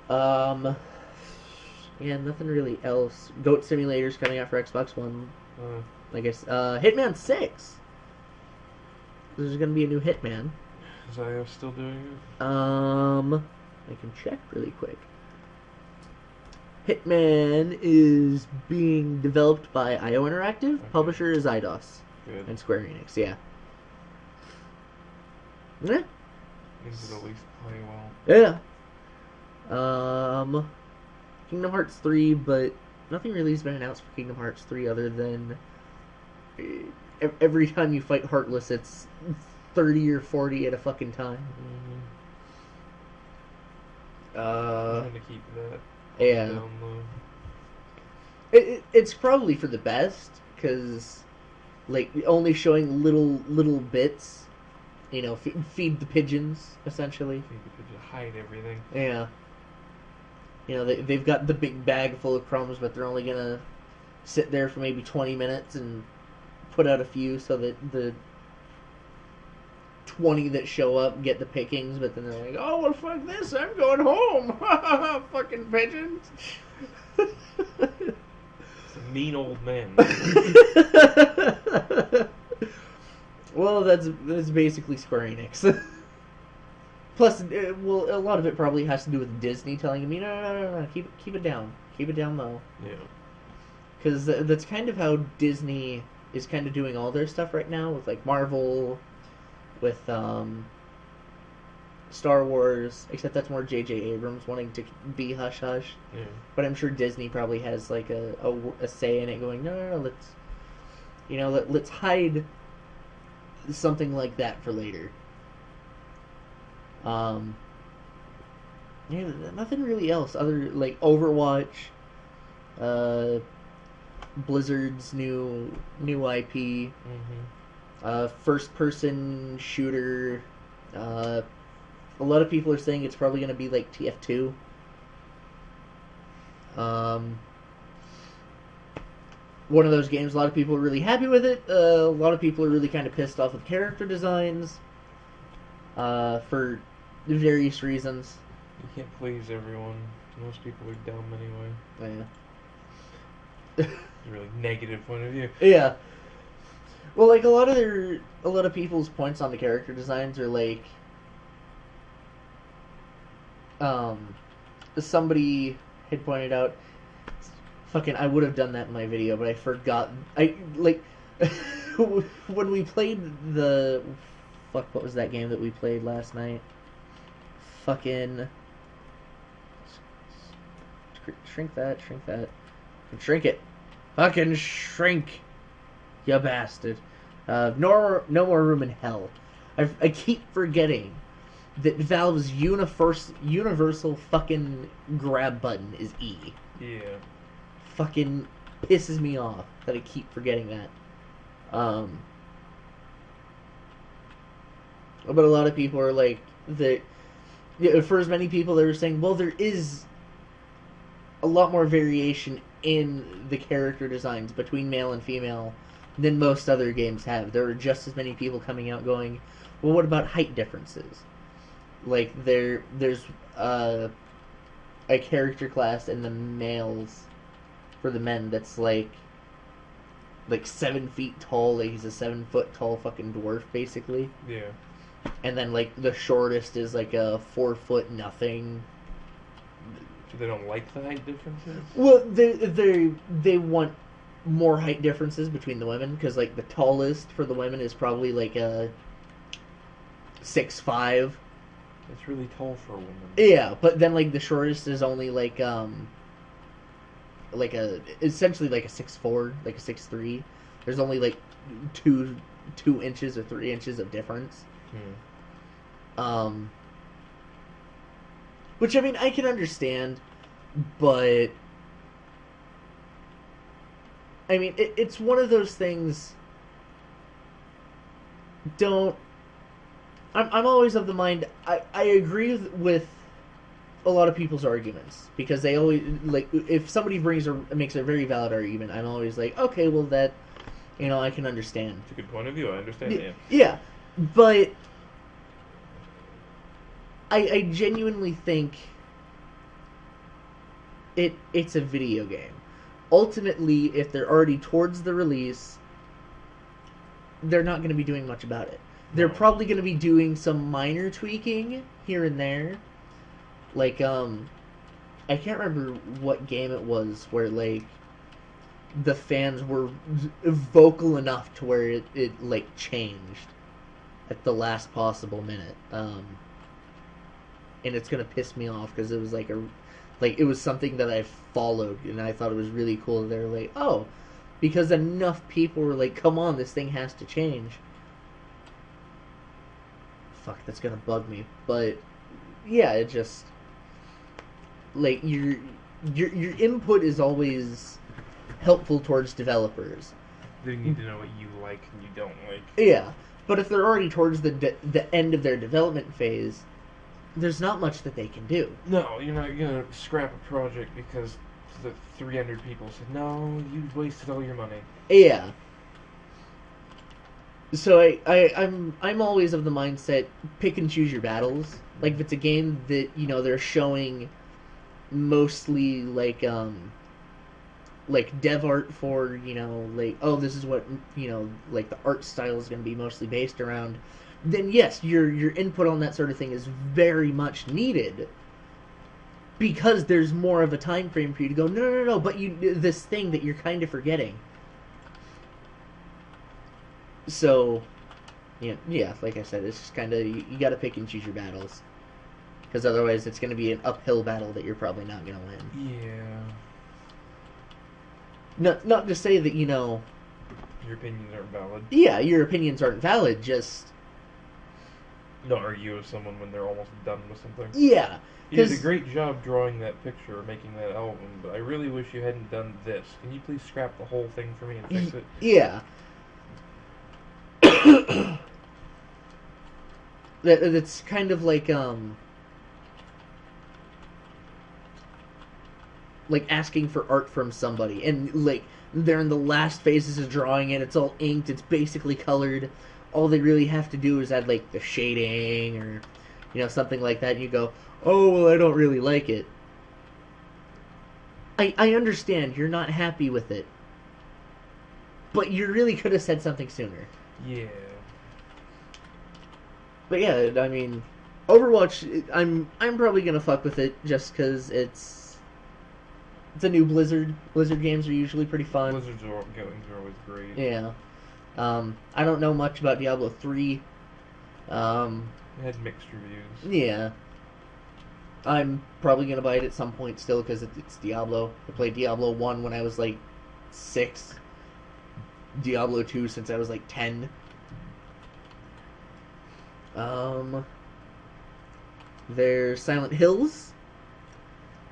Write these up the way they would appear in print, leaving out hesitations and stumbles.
Um, yeah, nothing really else. Goat Simulator's coming out for Xbox One. I guess. Hitman 6. There's gonna be a new Hitman. Is IO still doing it? I can check really quick. Hitman is being developed by IO Interactive. Okay. Publisher is IDOS. Good. And Square Enix, yeah. Yeah. Means it at least play well. Yeah. Kingdom Hearts 3, but nothing really has been announced for Kingdom Hearts 3 other than every time you fight Heartless, it's 30 or 40 at a fucking time. I'm trying to keep that Yeah. down low. It's probably for the best, because, like, only showing little bits, you know, feed the pigeons, essentially. You could just hide everything. Yeah. You know, they've got the big bag full of crumbs, but they're only gonna sit there for maybe 20 minutes and put out a few so that the 20 that show up get the pickings, but then they're like, oh, well, fuck this, I'm going home. Fucking pigeons. It's a mean old man. Well, that's basically Square Enix. Plus, well, a lot of it probably has to do with Disney telling him, no, keep it down low. Yeah. Because that's kind of how Disney is kind of doing all their stuff right now, with like Marvel, with Star Wars, except that's more J.J. Abrams wanting to be hush hush. Yeah. But I'm sure Disney probably has like a say in it, going, no, let's hide something like that for later. Yeah, nothing really else other, like, Overwatch, Blizzard's new IP, first person shooter. A lot of people are saying it's probably going to be like TF2. One of those games, a lot of people are really happy with it. A lot of people are really kind of pissed off with character designs, for various reasons. You can't please everyone. Most people are dumb anyway. Yeah. A really negative point of view. Yeah. Well, like, a lot of people's points on the character designs are like, somebody had pointed out, fucking, I would have done that in my video, but I forgot. When we played what was that game that we played last night? Fucking shrink that. Shrink it. Fucking shrink, you bastard. No more room in hell. I keep forgetting that Valve's universal fucking grab button is E. Yeah. Fucking pisses me off that I keep forgetting that. But a lot of people are like, for as many people, they were saying, well, there is a lot more variation in the character designs between male and female than most other games have. There are just as many people coming out going, well, what about height differences? Like, there's a character class in the males, for the men, that's like 7 feet tall. Like, he's a 7 foot tall fucking dwarf, basically. Yeah. And then, like, the shortest is like a 4 foot nothing. So they don't like the height differences? Well, they want more height differences between the women, because, like, the tallest for the women is probably like a 6'5". It's really tall for a woman. Yeah, but then, like, the shortest is only essentially like a 6'4", like a 6'3". There's only like 2 inches or 3 inches of difference. Which, I mean, I can understand, but I mean, it's one of those things. I'm always of the mind, I agree with a lot of people's arguments, because they always, like, if somebody makes a very valid argument, I'm always like, okay, well, that, I can understand. It's a good point of view, I understand that. Yeah, but I genuinely think it's a video game. Ultimately, if they're already towards the release, they're not going to be doing much about it. They're No. probably going to be doing some minor tweaking here and there. Like, I can't remember what game it was where, like, the fans were vocal enough to where it like, changed at the last possible minute. And it's going to piss me off because it was, like, it was something that I followed, and I thought it was really cool. They were like, oh, because enough people were like, come on, this thing has to change. Fuck, that's gonna bug me. But yeah, it just like your input is always helpful towards developers. They need to know what you like and you don't like. Yeah, but if they're already towards the end of their development phase, there's not much that they can do. No, you're not gonna scrap a project because the 300 people said, no, you wasted all your money. Yeah. So I'm always of the mindset, pick and choose your battles. Like, if it's a game that, you know, they're showing mostly like dev art for, you know, like, oh, this is what, you know, like the art style is going to be mostly based around, then yes, your input on that sort of thing is very much needed, because there's more of a time frame for you to go, no, but this thing that you're kind of forgetting. So, yeah, like I said, it's just kind of, you got to pick and choose your battles, because otherwise it's going to be an uphill battle that you're probably not going to win. Yeah. Not to say that, you know, Your opinions aren't valid. yeah, your opinions aren't valid, just, Don't argue with someone when they're almost done with something. yeah. You did a great job drawing that picture or making that album, but I really wish you hadn't done this. Can you please scrap the whole thing for me and fix it? Yeah. That's kind of like asking for art from somebody, and like they're in the last phases of drawing it. It's all inked. It's basically colored. All they really have to do is add like the shading or, you know, something like that. And you go, oh well, I don't really like it. I understand you're not happy with it, but you really could have said something sooner. Yeah. But yeah, I mean, Overwatch, I'm probably gonna fuck with it just because it's a new Blizzard. Blizzard games are usually pretty fun. Blizzard's games are always great. Yeah. I don't know much about Diablo 3. It had mixed reviews. Yeah. I'm probably gonna buy it at some point still because it's Diablo. I played Diablo 1 when I was like 6. Diablo 2 since I was like 10. There's Silent Hills.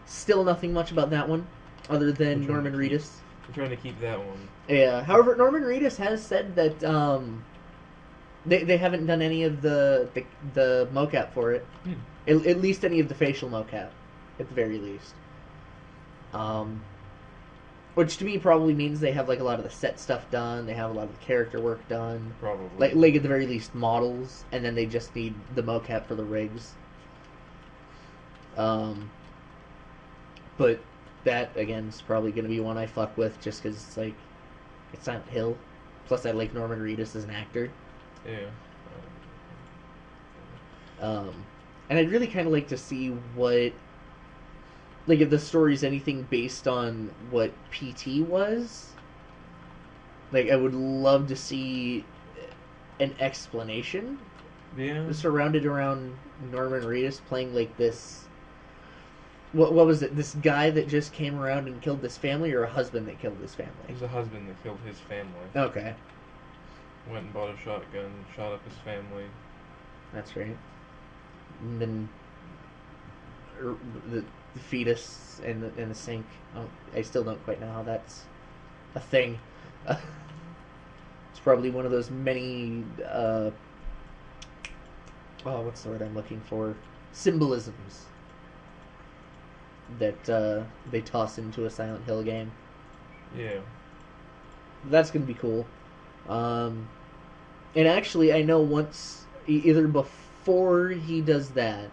Still nothing much about that one, other than Norman Reedus. I'm trying to keep that one. Yeah. However, Norman Reedus has said that they haven't done any of the mocap for it. At least any of the facial mocap, at the very least. Which to me probably means they have like a lot of the set stuff done. They have a lot of the character work done. Probably. Like at the very least models, and then they just need the mocap for the rigs. But that again is probably going to be one I fuck with just because it's like it's Silent Hill. Plus, I like Norman Reedus as an actor. Yeah. And I'd really kind of like to see what, like, if the story's anything based on what PT was. Like, I would love to see an explanation. Yeah. Surrounded around Norman Reedus playing, like, this... What was it? This guy that just came around and killed this family, or a husband that killed this family? It was a husband that killed his family. Okay. Went and bought a shotgun, shot up his family. That's right. And then the fetus in the sink. Oh, I still don't quite know how that's a thing. It's probably one of those many. What's the word I'm looking for? Symbolisms that they toss into a Silent Hill game. Yeah. That's gonna be cool. And actually, I know once either before he does that,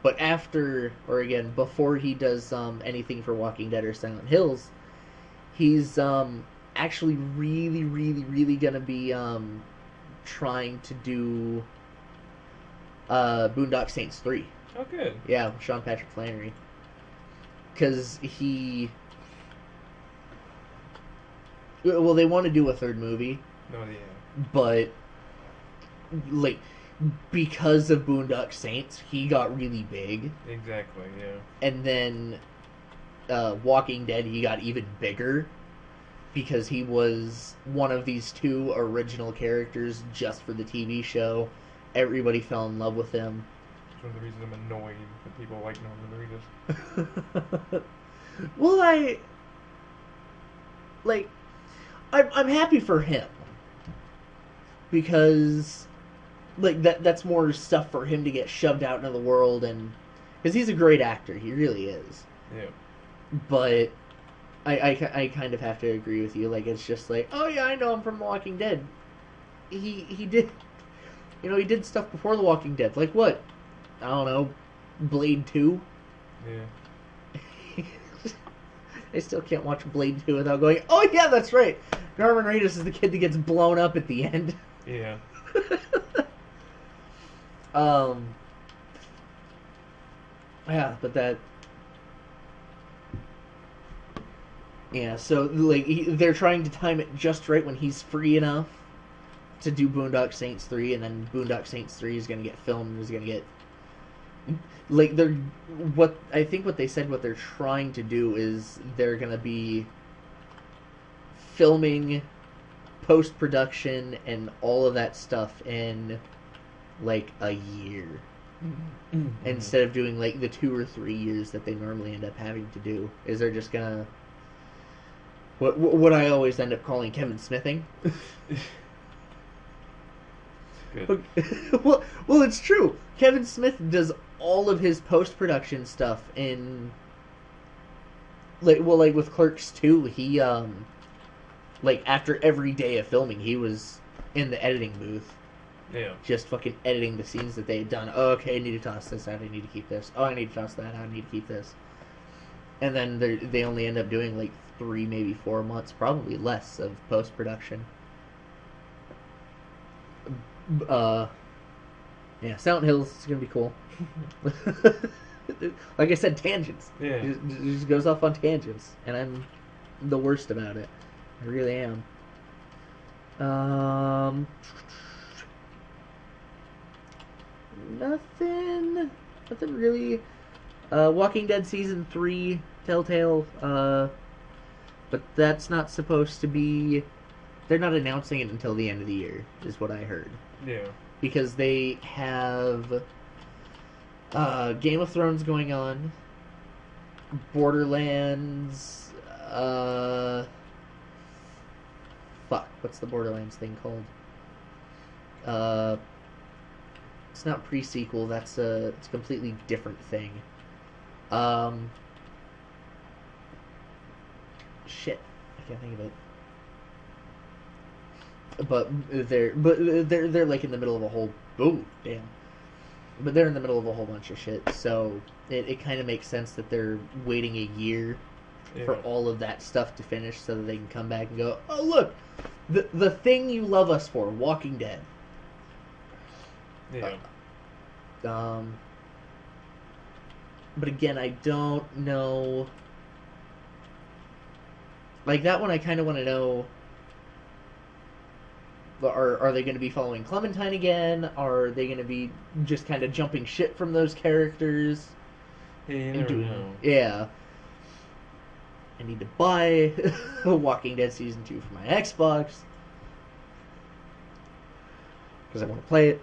But after, or again, before he does anything for Walking Dead or Silent Hills, he's actually really, really, really gonna be trying to do Boondock Saints 3. Oh, good. Yeah, with Sean Patrick Flannery. Because he. Well, they want to do a third movie. No, yeah. But, like, because of Boondock Saints, he got really big. Exactly, yeah. And then Walking Dead, he got even bigger. Because he was one of these two original characters just for the TV show. Everybody fell in love with him. It's one of the reasons I'm annoyed that people like Norman Reedus. Well, I'm happy for him because that's more stuff for him to get shoved out into the world, and because he's a great actor, he really is. Yeah. But I kind of have to agree with you. Like, it's just like, oh yeah, I know him from The Walking Dead. He did, he did stuff before The Walking Dead. Like what? I don't know, Blade 2. Yeah. I still can't watch Blade 2 without going, oh yeah, that's right. Norman Reedus is the kid that gets blown up at the end. Yeah. Yeah, but that. Yeah, so like they're trying to time it just right when he's free enough to do Boondock Saints 3, and then Boondock Saints 3 is going to get filmed and is going to get like what they said what they're trying to do is they're going to be filming post-production and all of that stuff in like a year. Mm-hmm. Instead of doing like the 2 or 3 years that they normally end up having to do. Is they're just gonna what I always end up calling Kevin Smithing. Good. well, it's true. Kevin Smith does all of his post-production stuff in like with Clerks 2, he like after every day of filming, he was in the editing booth. Yeah. Just fucking editing the scenes that they had done. Oh, okay, I need to toss this out. I need to keep this. Oh, I need to toss that out. I need to keep this. And then they only end up doing like 3, maybe 4 months, probably less, of post-production. Yeah, Silent Hills is gonna be cool. Like I said, tangents. Yeah. It just goes off on tangents, and I'm the worst about it. I really am. Nothing really. Walking Dead Season 3, Telltale, but that's not supposed to be... They're not announcing it until the end of the year, is what I heard. Yeah. Because they have Game of Thrones going on, Borderlands, what's the Borderlands thing called? It's not pre-sequel, it's a completely different thing. Shit, I can't think of it. But they're like in the middle of a whole damn. But they're in the middle of a whole bunch of shit, so it kind of makes sense that they're waiting a year for all of that stuff to finish so that they can come back and go, oh look, the thing you love us for, Walking Dead. Yeah. But again, I don't know. Like that one, I kind of want to know. Are they going to be following Clementine again? Are they going to be just kind of jumping shit from those characters? Yeah, you never know. Yeah. I need to buy Walking Dead Season 2 for my Xbox. Because I want to play it.